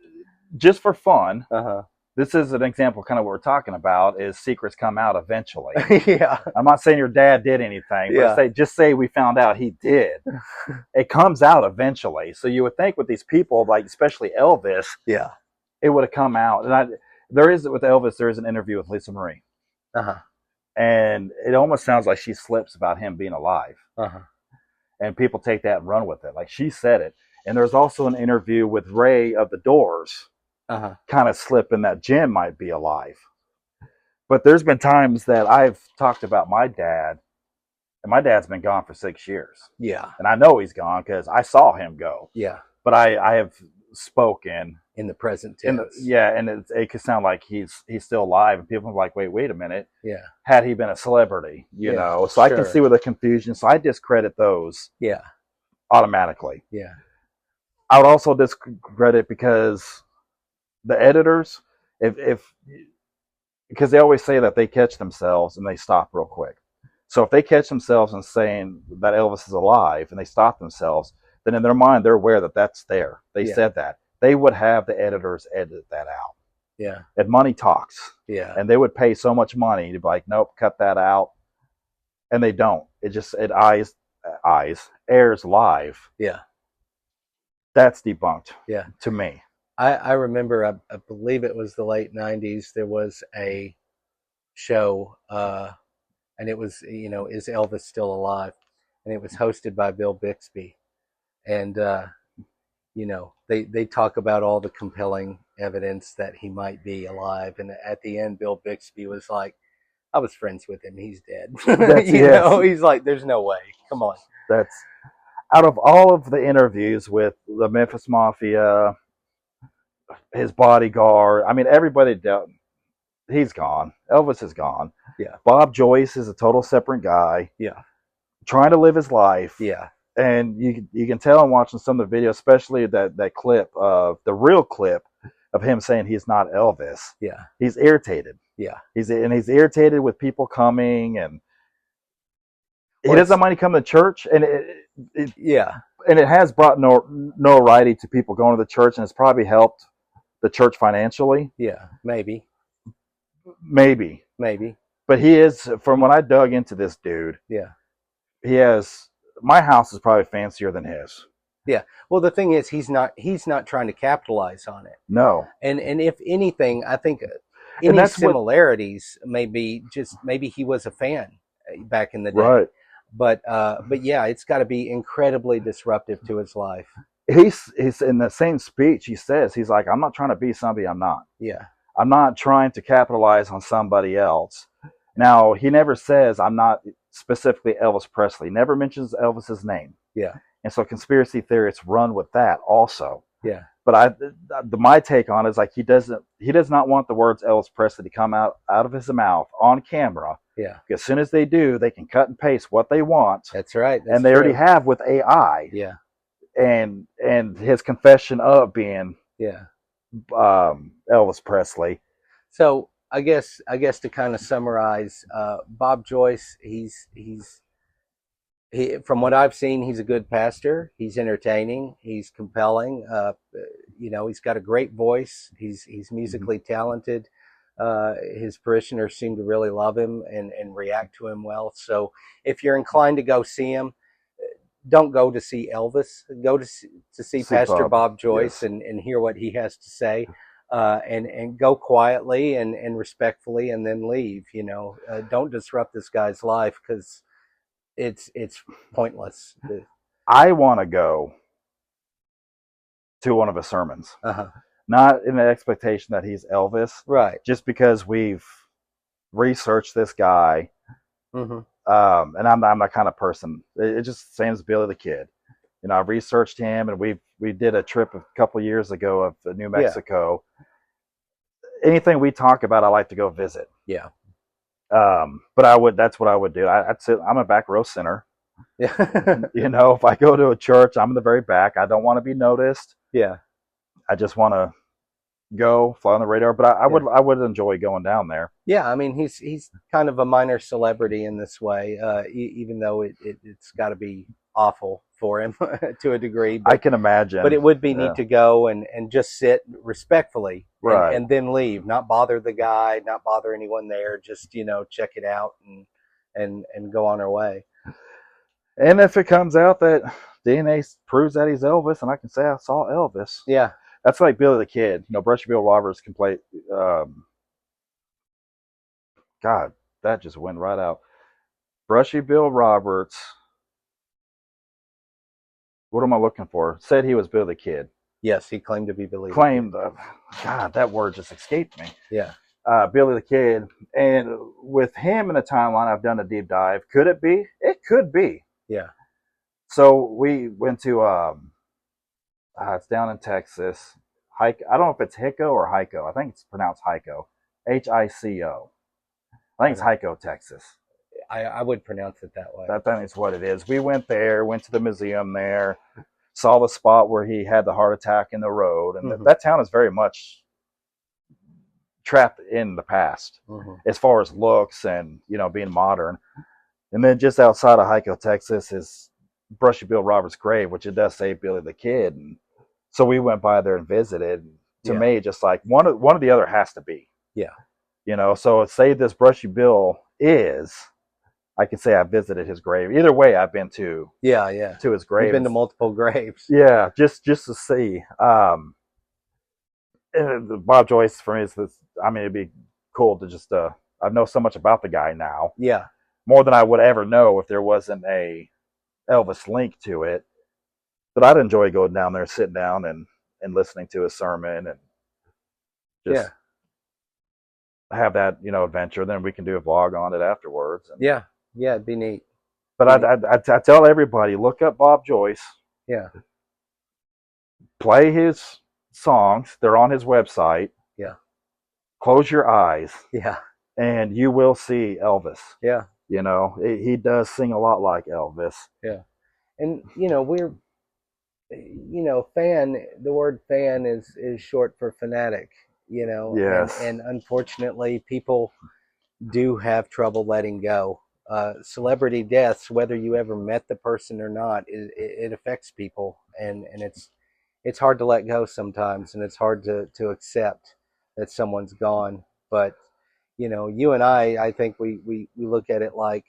just for fun, this is an example, kind of what we're talking about, is secrets come out eventually. Yeah. I'm not saying your dad did anything, but just say we found out he did. It comes out eventually. So you would think with these people, like especially Elvis, it would have come out. And with Elvis, there is an interview with Lisa Marie. And it almost sounds like she slips about him being alive. and people take that and run with it. Like she said it. And there's also an interview with Ray of the Doors, kind of slipping that Jim might be alive. But there's been times that I've talked about my dad, and my dad's been gone for 6 years. Yeah. And I know he's gone because I saw him go. Yeah. But I have spoken in the present tense. And it could sound like he's still alive, and people are like, wait a minute. Yeah. Had he been a celebrity, you know? So sure. I can see where the confusion. So I discredit those. Yeah. Automatically. Yeah. I would also discredit because the editors, because they always say that they catch themselves and they stop real quick. So if they catch themselves and saying that Elvis is alive and they stop themselves, then in their mind they're aware that that's there. They said that. They would have the editors edit that out. Yeah. And money talks. Yeah. And they would pay so much money to be like, nope, cut that out. And they don't. It airs live. Yeah. That's debunked. Yeah. To me. I remember, I believe it was the late 90s, there was a show, and it was, Is Elvis Still Alive? And it was hosted by Bill Bixby. And, they talk about all the compelling evidence that he might be alive. And at the end, Bill Bixby was like, I was friends with him. He's dead. He's like, there's no way. Come on. That's out of all of the interviews with the Memphis Mafia, his bodyguard. I mean, everybody he's gone. Elvis is gone. Yeah. Bob Joyce is a total separate guy. Yeah. Trying to live his life. Yeah. And you can tell I'm watching some of the videos, especially that clip of the real clip of him saying he's not Elvis. Yeah. He's irritated. Yeah. He's irritated with people coming, and he doesn't mind coming to church, and and it has brought notoriety to people going to the church, and it's probably helped the church financially. Yeah, maybe. But he is, from when I dug into this dude. Yeah. He has, my house is probably fancier than his. Yeah. Well, the thing is, he's not trying to capitalize on it. No. And if anything, I think any similarities maybe he was a fan back in the day. Right. But yeah, it's got to be incredibly disruptive to his life. He's in the same speech. He says, he's like, I'm not trying to be somebody I'm not. Yeah. I'm not trying to capitalize on somebody else. Now, he never says I'm not specifically Elvis Presley. Never mentions Elvis's name. Yeah. And so conspiracy theorists run with that also. Yeah. But my take on it is like he does not want the words Elvis Presley to come out of his mouth on camera. Yeah. As soon as they do, they can cut and paste what they want. That's right. And they already have with AI. Yeah. And his confession of being Elvis Presley. So I guess to kind of summarize, Bob Joyce, from what I've seen, he's a good pastor. He's entertaining. He's compelling. He's got a great voice. He's musically talented. His parishioners seem to really love him and react to him well. So if you're inclined to go see him, don't go to see Elvis. Go to see Pastor Bob Joyce and hear what he has to say. And go quietly and respectfully, and then leave. Don't disrupt this guy's life, because it's pointless. I want to go to one of his sermons, not in the expectation that he's Elvis, right? Just because we've researched this guy, and I'm that kind of person. It just seems Billy the Kid. I've researched him, and we did a trip a couple years ago of New Mexico. Yeah. Anything we talk about, I like to go visit. Yeah. But that's what I would do. I'd sit, I'm a back row center. Yeah. If I go to a church, I'm in the very back. I don't want to be noticed. Yeah. I just want to go fly on the radar, but I would enjoy going down there. Yeah. I mean, he's kind of a minor celebrity in this way, even though it's got to be awful for him to a degree. I can imagine. But it would be neat to go and just sit respectfully, right, and then leave, not bother the guy, not bother anyone there, just, check it out and go on our way. And if it comes out that DNA proves that he's Elvis, and I can say I saw Elvis. Yeah. That's like Billy the Kid. Brushy Bill Roberts can play. God, that just went right out. Brushy Bill Roberts what am I looking for? Said he was Billy the Kid. Yes, he claimed to be Billy. Claimed, God, that word just escaped me. Yeah. Billy the Kid. And with him in the timeline, I've done a deep dive. Could it be? It could be. Yeah. So we went to, it's down in Texas. I don't know if it's Hico or Hico. I think it's pronounced Hico. Hico. I think it's Hico, Texas. I would pronounce it that way. That then is what it is. We went there, went to the museum there, saw the spot where he had the heart attack in the road. And that town is very much trapped in the past as far as looks and, being modern. And then just outside of Hico, Texas is Brushy Bill Roberts' grave, which it does say Billy the Kid. And so we went by there and visited. To me, just like one of the other has to be. Yeah. So say this Brushy Bill is, I could say I visited his grave. Either way, I've been to to his grave. You've been to multiple graves. Yeah, just to see. Bob Joyce for me is this. I mean, it'd be cool to just I know so much about the guy now. Yeah, more than I would ever know if there wasn't a Elvis link to it. But I'd enjoy going down there, sitting down and listening to his sermon and just have that adventure. Then we can do a vlog on it afterwards. And, yeah, it'd be neat. But I tell everybody, look up Bob Joyce. Yeah. Play his songs. They're on his website. Yeah. Close your eyes. Yeah. And you will see Elvis. Yeah. He does sing a lot like Elvis. Yeah. And, we're, fan, the word fan is short for fanatic, Yes. And unfortunately people do have trouble letting go. Celebrity deaths, whether you ever met the person or not, it affects people, and it's hard to let go sometimes, and it's hard to accept that someone's gone. But you and I think we look at it like,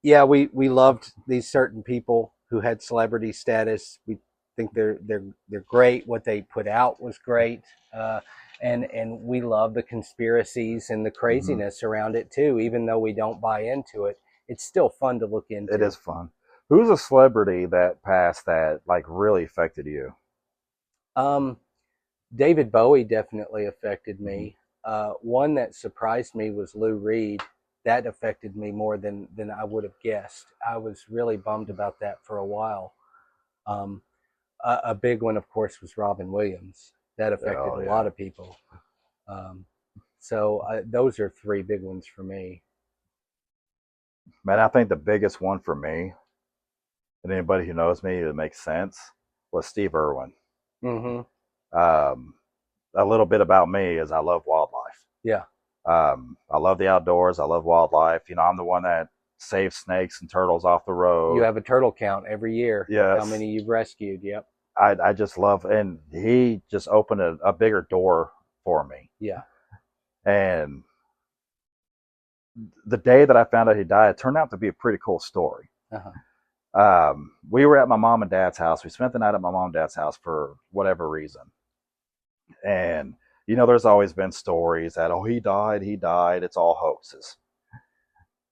we loved these certain people who had celebrity status. We think they're great. What they put out was great. And we love the conspiracies and the craziness around it too. Even though we don't buy into it, it's still fun to look into. It is fun. Who's a celebrity that passed that like really affected you? David Bowie definitely affected me. One that surprised me was Lou Reed. That affected me more than I would have guessed. I was really bummed about that for a while. A big one, of course, was Robin Williams. That affected a lot of people. So those are three big ones for me. Man, I think the biggest one for me, and anybody who knows me, it makes sense, was Steve Irwin. A little bit about me is I love wildlife. Yeah. I love the outdoors. I love wildlife. I'm the one that saves snakes and turtles off the road. You have a turtle count every year. Yes. How many you've rescued. Yep. I just love, and he just opened a bigger door for me. Yeah. And the day that I found out he died, it turned out to be a pretty cool story. We were at my mom and dad's house. We spent the night at my mom and dad's house for whatever reason. And, there's always been stories that, he died. It's all hoaxes.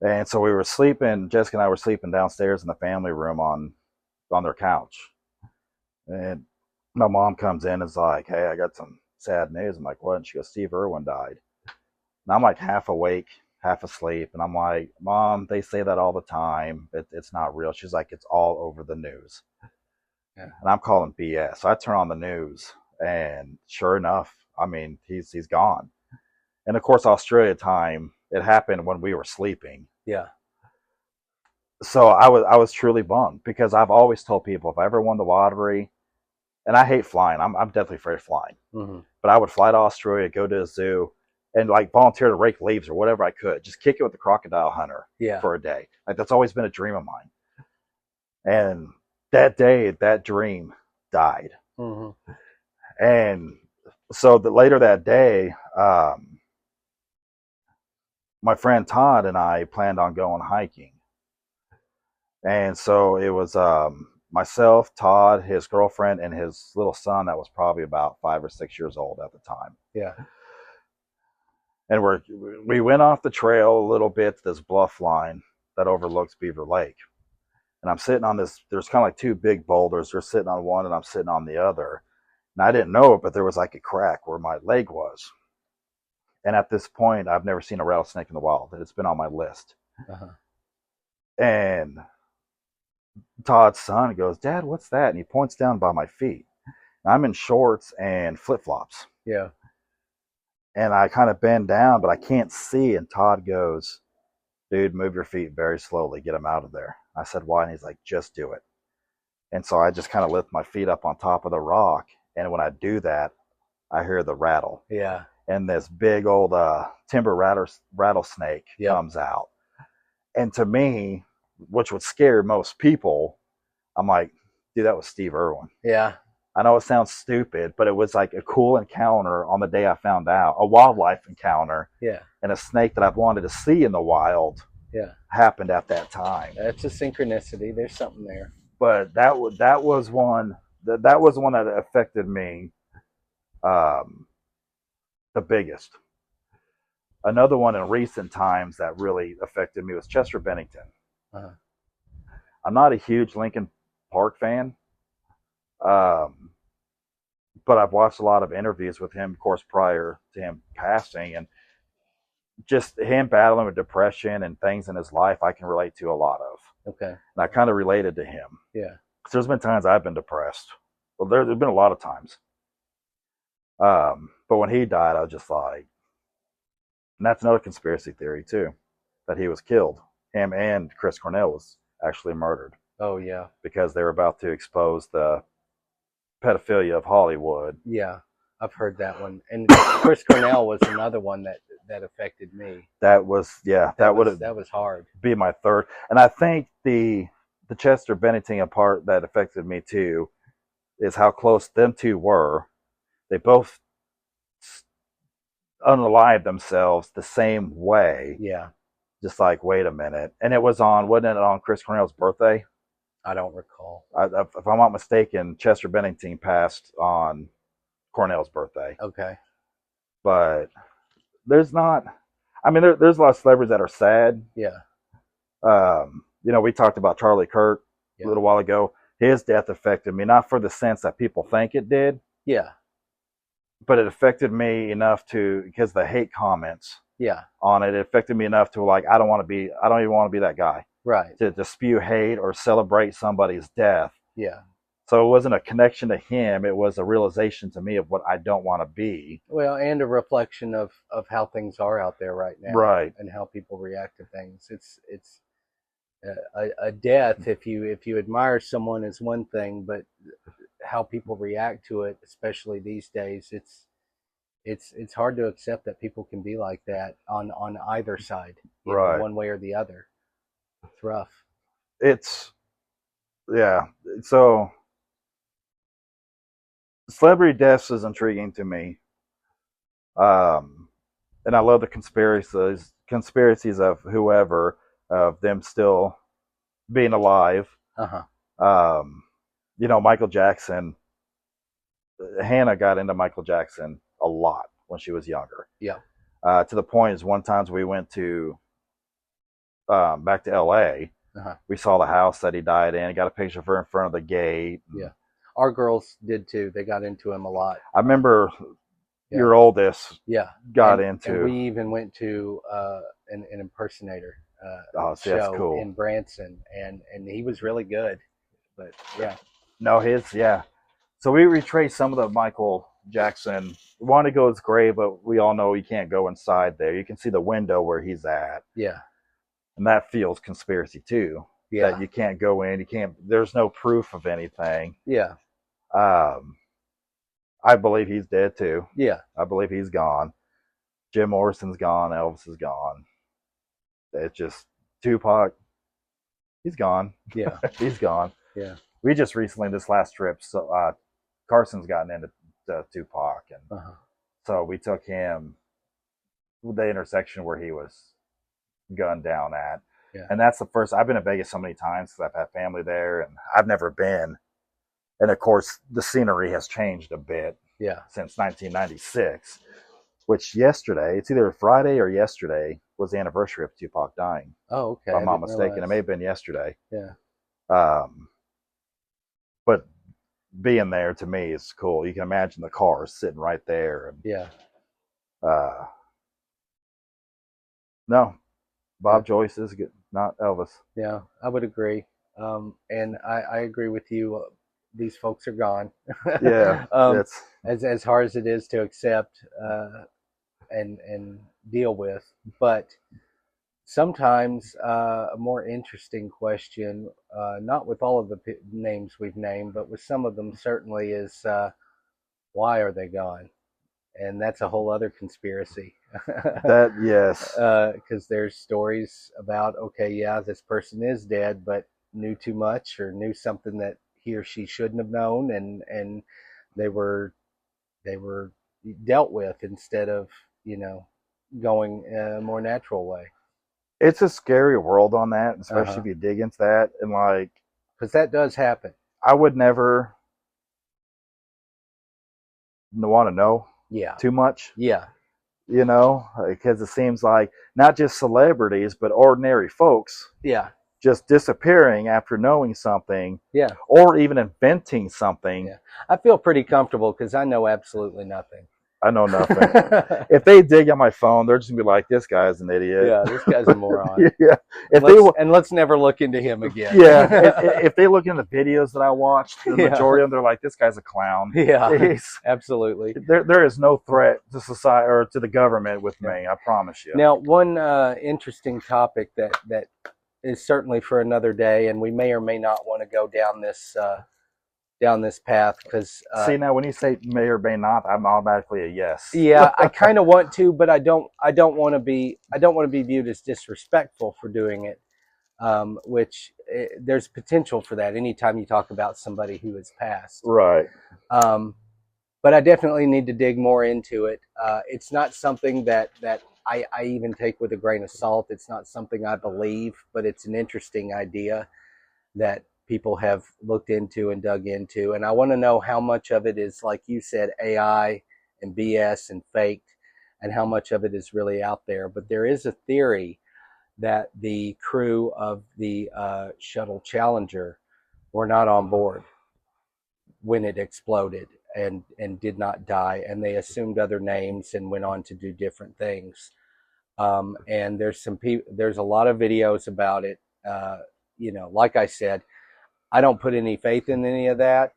And so we were sleeping, Jessica and I were sleeping downstairs in the family room on their couch. And my mom comes in and is like, hey, I got some sad news. I'm like, what? And she goes, Steve Irwin died. And I'm like half awake, half asleep. And I'm like, Mom, they say that all the time. It's not real. She's like, it's all over the news. Yeah. And I'm calling BS. So I turn on the news, and sure enough, I mean, he's gone. And of course, Australia time, it happened when we were sleeping. Yeah. So I was truly bummed, because I've always told people if I ever won the lottery, and I hate flying. I'm definitely afraid of flying. But I would fly to Australia, go to a zoo, and like volunteer to rake leaves or whatever I could. Just kick it with the crocodile hunter for a day. Like, that's always been a dream of mine. And that day, that dream died. And so later that day, my friend Todd and I planned on going hiking. And so it was myself, Todd, his girlfriend, and his little son that was probably about 5 or 6 years old at the time. Yeah. And we went off the trail a little bit to this bluff line that overlooks Beaver Lake. And I'm sitting on this. There's kind of like two big boulders. They're sitting on one, and I'm sitting on the other. And I didn't know it, but there was like a crack where my leg was. And at this point, I've never seen a rattlesnake in the wild. It's been on my list. Uh-huh. And Todd's son goes, "Dad, what's that?" And he points down by my feet. I'm in shorts and flip flops. Yeah. And I kind of bend down, but I can't see. And Todd goes, "Dude, move your feet very slowly. Get them out of there." I said, "Why?" And he's like, "Just do it." And so I just kind of lift my feet up on top of the rock. And when I do that, I hear the rattle. Yeah. And this big old timber rattlesnake comes out. And to me, which would scare most people, I'm like, dude, that was Steve Irwin. Yeah. I know it sounds stupid, but it was like a cool encounter on the day I found out, a wildlife encounter. Yeah. And a snake that I've wanted to see in the wild happened at that time. That's a synchronicity. There's something there. But that was one that affected me the biggest. Another one in recent times that really affected me was Chester Bennington. Uh-huh. I'm not a huge Lincoln Park fan, but I've watched a lot of interviews with him, of course, prior to him passing, and just him battling with depression and things in his life I can relate to a lot of. Okay. And I kind of related to him. Yeah. Because there's been times I've been depressed. Well, there's been a lot of times. But when he died, I was just like, and that's another conspiracy theory too, that he was killed. Him and Chris Cornell was actually murdered. Oh yeah. Because they were about to expose the pedophilia of Hollywood. Yeah, I've heard that one. And Chris Cornell was another one that affected me. That was that was hard. Be my third. And I think the Chester Bennington part that affected me too is how close them two were. They both unalived themselves the same way. Yeah. Just like, wait a minute. And it was wasn't it on Chris Cornell's birthday? I don't recall. If I'm not mistaken, Chester Bennington passed on Cornell's birthday. Okay. But there's not, I mean, there's a lot of celebrities that are sad. Yeah. We talked about Charlie Kirk a little while ago. His death affected me, not for the sense that people think it did. Yeah. But it affected me enough because the hate comments on it affected me enough to like, I don't even want to be that guy. Right. To spew hate or celebrate somebody's death. Yeah. So it wasn't a connection to him. It was a realization to me of what I don't want to be. Well, and a reflection of how things are out there right now. Right. And how people react to things. It's a death. If you admire someone is one thing, but how people react to it, especially these days, it's hard to accept that people can be like that on either side, right? One way or the other. It's rough. So celebrity deaths is intriguing to me, and I love the conspiracies of whoever, of them still being alive. Michael Jackson. Hannah got into Michael Jackson a lot when she was younger. Yeah. To the point is one time we went to back to LA. We saw the house that he died in. Got a picture of her in front of the gate. Yeah. Our girls did too. They got into him a lot. I remember your oldest got into. And we even went to an impersonator show that's cool. In Branson, and he was really good. But yeah. No, So we retraced some of the Michael Jackson. We want to go to his grave, but we all know you can't go inside there. You can see the window where he's at. Yeah. And that feels conspiracy too. Yeah. That you can't go in. There's no proof of anything. Yeah. I believe he's dead too. Yeah. I believe he's gone. Jim Morrison's gone. Elvis is gone. It's just Tupac. He's gone. Yeah. He's gone. Yeah. We just recently, this last trip, so Carson's gotten into Tupac, and so we took him the intersection where he was gunned down at. Yeah. And that's the first. I've been to Vegas so many times because I've had family there, and I've never been. And of course, the scenery has changed a bit. Yeah. Since 1996, which it's either Friday or yesterday was the anniversary of Tupac dying. Oh, okay. If I'm not mistaken, it may have been yesterday. Yeah. But being there to me is cool. You can imagine the cars sitting right there. And, Yeah. No, Yeah. Bob Joyce is good, not Elvis. Yeah, I would agree. And I agree with you. These folks are gone. Yeah, um, it's as hard as it is to accept and deal with, but sometimes a more interesting question, not with all of the names we've named, but with some of them certainly is why are they gone? And that's a whole other conspiracy. that. Yes, Because there's stories about, okay, yeah, this person is dead, but knew too much or knew something that he or she shouldn't have known, and they were they were dealt with instead of going a more natural way. it's a scary world on that, especially Uh-huh. if you dig into that. And like, Because that does happen. I would never want to know Yeah. too much, Yeah. because it seems like not just celebrities, but ordinary folks Yeah. just disappearing after knowing something Yeah. or even inventing something. Yeah. I feel pretty comfortable because I know absolutely nothing. I know nothing. If they dig on my phone, they're just gonna be like, "This guy's an idiot." Yeah, this guy's a moron. Yeah. Let's never look into him again. Yeah. If they look into the videos that I watched, the Yeah. majority of them, they're like, "This guy's a clown." Yeah, absolutely. There is no threat to society or to the government with me. I promise you. Now, one interesting topic that is certainly for another day, and we may or may not want to go down this path because See, now when you say may or may not, I'm automatically a yes. yeah, I kind of want to, but I don't want to be viewed as disrespectful for doing it. Which there's potential for that anytime you talk about somebody who has passed. Right. But I definitely need to dig more into it. It's not something that I even take with a grain of salt. It's not something I believe, but it's an interesting idea that people have looked into and dug into. And I want to know how much of it is, like you said, AI and BS and faked, and how much of it is really out there. But there is a theory that the crew of the shuttle Challenger were not on board when it exploded and did not die, and they assumed other names and went on to do different things. And there's a lot of videos about it. Like I said, I don't put any faith in any of that.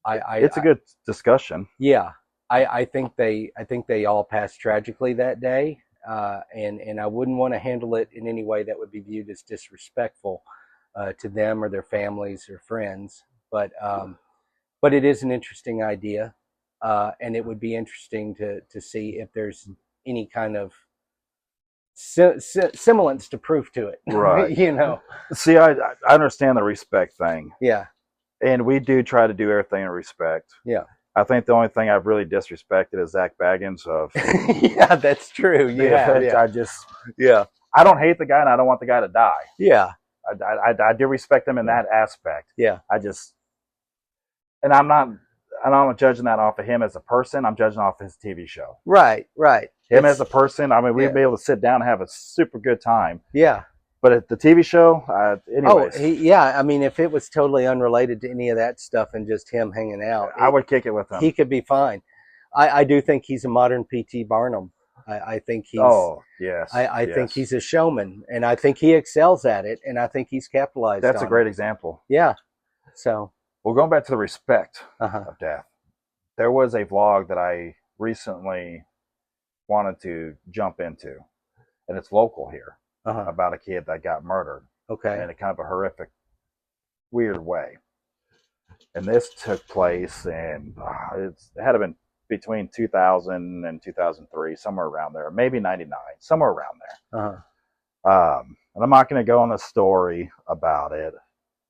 It's a good discussion. Yeah, I think they all passed tragically that day, and I wouldn't want to handle it in any way that would be viewed as disrespectful to them or their families or friends. But it is an interesting idea, and it would be interesting to see if there's any kind of semblance to proof to it. Right. See, I understand the respect thing. Yeah. And we do try to do everything in respect. Yeah. I think the only thing I've really disrespected is Zach Baggins. Yeah, that's true. Yeah. I don't hate the guy, and I don't want the guy to die. Yeah. I do respect him in that aspect. Yeah. And I'm not judging that off of him as a person. I'm judging off his TV show. Right. Him as a person, I mean, we'd be able to sit down and have a super good time. Yeah. But at the TV show, anyways. Oh, I mean, if it was totally unrelated to any of that stuff and just him hanging out, I would kick it with him. He could be fine. I do think he's a modern P.T. Barnum. I think he's. Oh, yes. I think he's a showman, and I think he excels at it, and I think he's capitalized. That's a great it. example. Yeah. So. Well, going back to the respect Uh-huh. of death, there was a vlog that I recently wanted to jump into, and it's local here, about a kid that got murdered. Okay. In a kind of a horrific, weird way. And this took place in, it had to been between 2000 and 2003, somewhere around there, maybe 99, somewhere around there. And I'm not going to go on a story about it,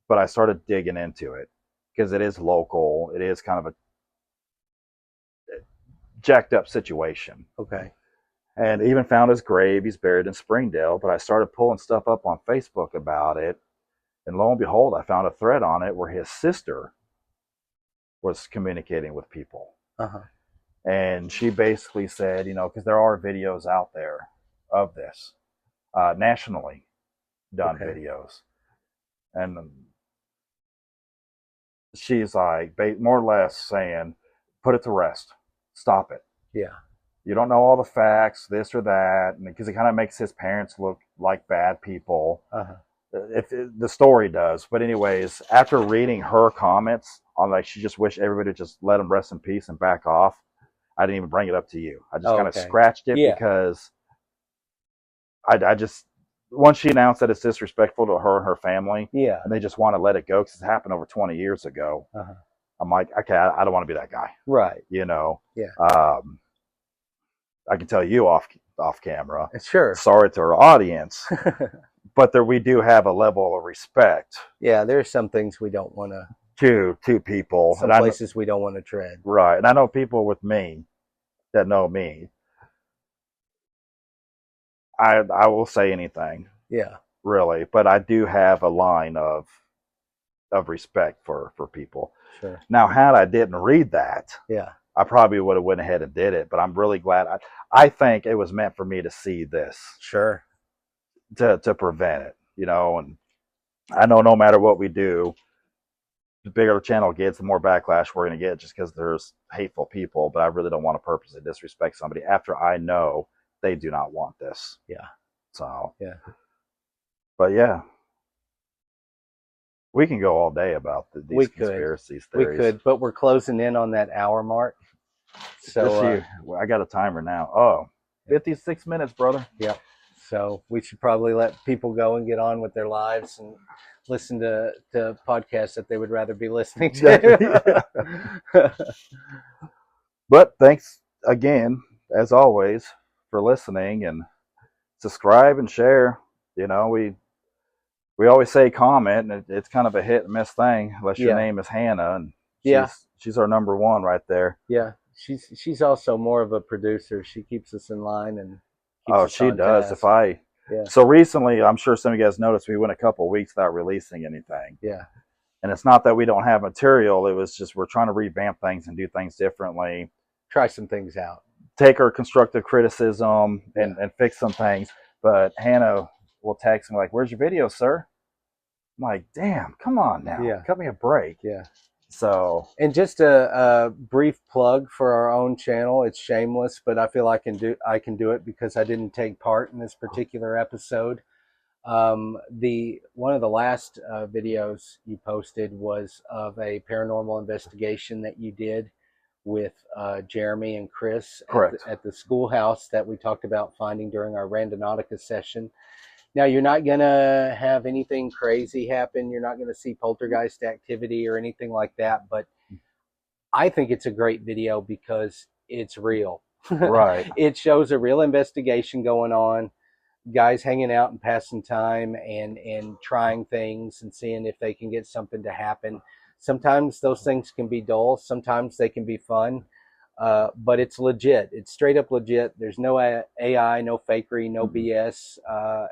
but I started digging into it because it is local. It is kind of a jacked up situation. Okay. And even found his grave. He's buried in Springdale, but I started pulling stuff up on Facebook about it. And lo and behold, I found a thread on it where his sister was communicating with people. And she basically said, because there are videos out there of this, nationally done videos. And she's like, more or less saying, put it to rest. Stop it. Yeah. You don't know all the facts, this or that, because it kind of makes his parents look like bad people. Uh-huh. If the story does. But anyways, after reading her comments on like she just wished everybody would just let him rest in peace and back off, I didn't even bring it up to you. I just kind of scratched it because I just once she announced that it's disrespectful to her and her family, and they just want to let it go because it happened over 20 years ago. I'm like, okay, I don't want to be that guy, right? You know, yeah. I can tell you off camera. Sure. Sorry to our audience. But we do have a level of respect. Yeah, there's some things we don't want to. To people. Some places we don't want to tread. Right. And I know people with me that know me. I will say anything. Yeah. Really. But I do have a line of respect for people. Sure. Now, had I didn't read that, I probably would have went ahead and did it. But I'm really glad. I think it was meant for me to see this. Sure. To prevent it, you know, and I know no matter what we do, the bigger the channel gets, the more backlash we're going to get just because there's hateful people. But I really don't want to purposely disrespect somebody after I know they do not want this. Yeah. So. Yeah. But yeah, we can go all day about these conspiracy theories. We could, but we're closing in on that hour mark. So I got a timer now. Oh, 56 minutes, brother. Yeah. So we should probably let people go and get on with their lives and listen to podcasts that they would rather be listening to. But thanks again, as always, for listening, and subscribe and share. You know, we always say comment, and it's kind of a hit and miss thing, unless your name is Hannah, and she's our number one right there. Yeah, she's also more of a producer. She keeps us in line and. She does. Task. So recently, I'm sure some of you guys noticed we went a couple of weeks without releasing anything. Yeah. And it's not that we don't have material. It was just we're trying to revamp things and do things differently. Try some things out. Take our constructive criticism and fix some things. But Hannah will text me like, "Where's your video, sir?" I'm like, "Damn, come on now. Yeah. Cut me a break." Yeah. So, and just a brief plug for our own channel. It's shameless, but I feel I can do it because I didn't take part in this particular episode. One of the last videos you posted was of a paranormal investigation that you did with Jeremy and Chris at the schoolhouse that we talked about finding during our Randonautica session. Now, you're not going to have anything crazy happen. You're not going to see poltergeist activity or anything like that. But I think it's a great video because it's real. Right. It shows a real investigation going on, guys hanging out and passing time and trying things and seeing if they can get something to happen. Sometimes those things can be dull. Sometimes they can be fun. But it's legit. It's straight up legit. There's no AI, no fakery, no BS.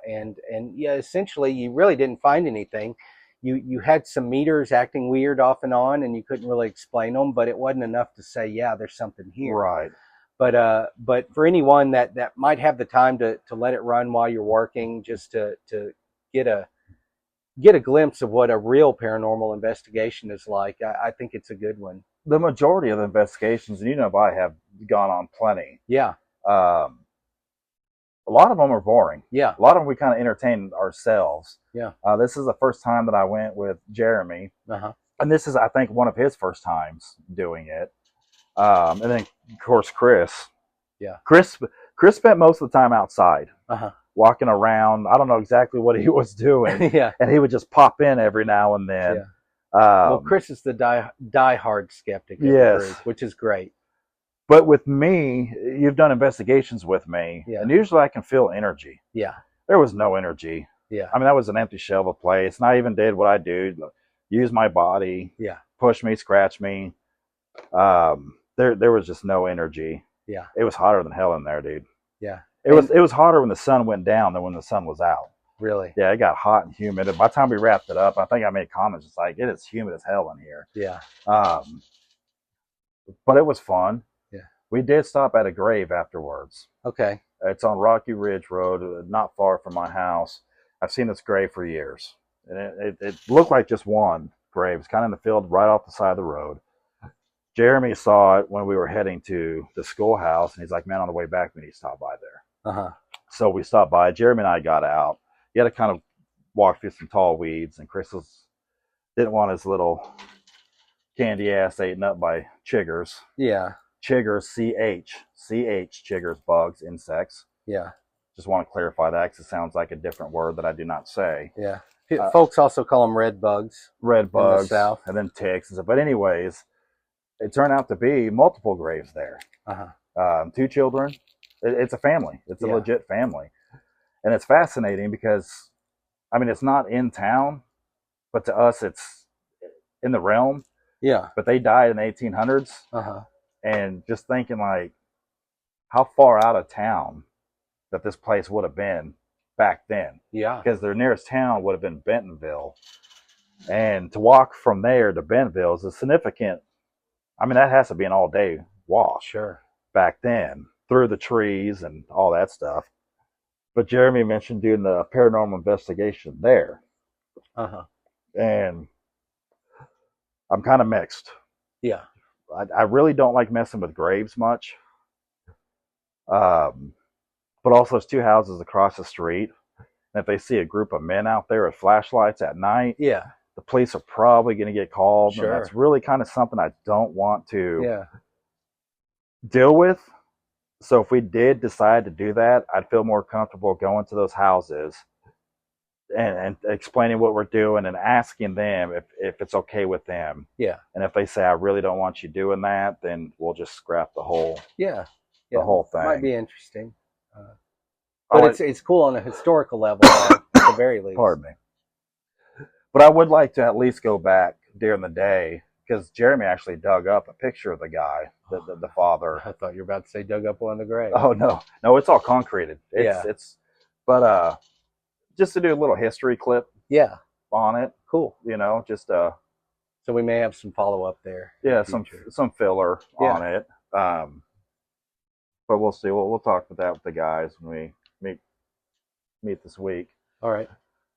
And yeah, essentially you really didn't find anything. You had some meters acting weird off and on, and you couldn't really explain them, but it wasn't enough to say, yeah, there's something here. Right. But for anyone that might have the time to let it run while you're working, just to get a glimpse of what a real paranormal investigation is like, I think it's a good one. The majority of the investigations, and I have gone on plenty. Yeah. A lot of them are boring. Yeah. A lot of them we kind of entertain ourselves. Yeah. This is the first time that I went with Jeremy. And this is, I think, one of his first times doing it. And then, of course, Chris. Yeah. Chris spent most of the time outside. Walking around. I don't know exactly what he was doing. Yeah. And he would just pop in every now and then. Yeah. Well, Chris is the die-hard skeptic, yes, which is great. But with me, you've done investigations with me, and usually I can feel energy. Yeah. There was no energy. Yeah. I mean, that was an empty shell of a place, and I even did what I do, use my body, push me, scratch me. There was just no energy. Yeah. It was hotter than hell in there, dude. Yeah. It was hotter when the sun went down than when the sun was out. Really? Yeah, it got hot and humid. By the time we wrapped it up, I think I made comments. It's like, it is humid as hell in here. Yeah. But it was fun. Yeah. We did stop at a grave afterwards. Okay. It's on Rocky Ridge Road, not far from my house. I've seen this grave for years. And it looked like just one grave. It's kind of in the field right off the side of the road. Jeremy saw it when we were heading to the schoolhouse, and he's like, man, on the way back, we need to stop by there. Uh-huh. So we stopped by. Jeremy and I got out. He had to kind of walk through some tall weeds, and Chris didn't want his little candy ass eaten up by chiggers. Yeah. Chiggers, C-H, chiggers, bugs, insects. Yeah. Just want to clarify that because it sounds like a different word that I do not say. Yeah. Folks also call them red bugs. Red bugs, in the South. And then ticks and stuff. But anyways, it turned out to be multiple graves there. Uh-huh. 2 children. It's a family. It's a legit family. And it's fascinating because, I mean, it's not in town, but to us, it's in the realm. Yeah. But they died in the 1800s. Uh-huh. And just thinking, like, how far out of town that this place would have been back then. Yeah. Because their nearest town would have been Bentonville. And to walk from there to Bentonville is a significant, I mean, that has to be an all-day walk. Sure. Back then, through the trees and all that stuff. But Jeremy mentioned doing the paranormal investigation there. Uh-huh. And I'm kind of mixed. Yeah. I really don't like messing with graves much. But also there's 2 houses across the street. And if they see a group of men out there with flashlights at night, yeah, the police are probably going to get called. Sure. And that's really kind of something I don't want to yeah. deal with. So if we did decide to do that, I'd feel more comfortable going to those houses and explaining what we're doing and asking them if it's okay with them. Yeah. And if they say, I really don't want you doing that, then we'll just scrap the whole Yeah. the whole thing. Might be interesting. But it's cool on a historical level at the very least. Pardon me. But I would like to at least go back during the day because Jeremy actually dug up a picture of the guy, the father. I thought you were about to say dug up one of the graves. Oh no, it's all concreted. But just to do a little history clip. Yeah. On it. Cool. You know, just so we may have some follow up there. Yeah, some filler on it. But we'll see. We'll talk about that with the guys when we meet this week. All right.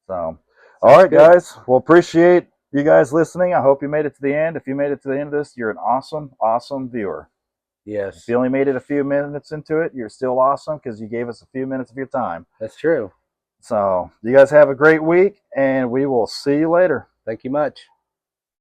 So, all right, guys. Well, appreciate you guys listening. I hope you made it to the end. If you made it to the end of this, you're an awesome viewer. Yes. If you only made it a few minutes into it, you're still awesome because you gave us a few minutes of your time. That's true. So, you guys have a great week, and we will see you later. Thank you much.